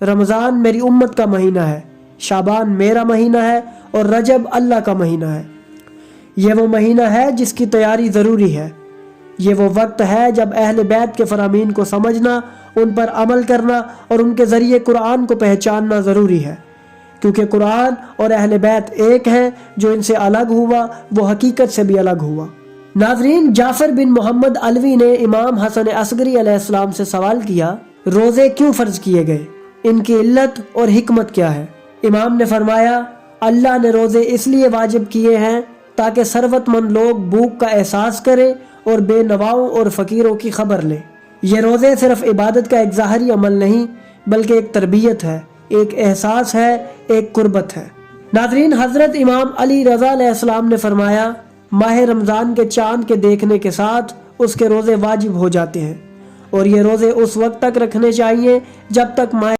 रमज़ान मेरी उम्मत का महीना है, शाबान मेरा महीना है और रजब अल्लाह का महीना है। यह वो महीना है जिसकी तैयारी ज़रूरी है। ये वो वक्त है जब अहले बैत के फ़रामीन को समझना, उन पर अमल करना और उनके ज़रिए कुरान को पहचानना ज़रूरी है, क्योंकि कुरान और अहले बैत एक हैं। जो इनसे अलग हुआ वो हकीकत से भी अलग हुआ। नाज़रीन, जाफ़र बिन मोहम्मद अलवी ने इमाम हसन असगरी अलैहिस्सलाम से सवाल किया, रोज़े क्यों फ़र्ज किए गए, इनकी इल्लत और हिकमत क्या है? इमाम ने फरमाया, अल्लाह ने रोज़े इसलिए वाजिब किए हैं ताकि सरवतमंद लोग भूख का एहसास करें और बेनवाओं और फ़कीरों की खबर लें। ये रोज़े सिर्फ इबादत का एक ज़ाहरी अमल नहीं, बल्कि एक तरबियत है, एक एहसास है, एक कुर्बत है। नाज़रीन, हज़रत इमाम अली रज़ा अलैहिस्सलाम ने फरमाया, माह रमज़ान के चाँद के देखने के साथ उसके रोज़े वाजिब हो जाते हैं और ये रोज़े उस वक्त तक रखने चाहिए जब तक माह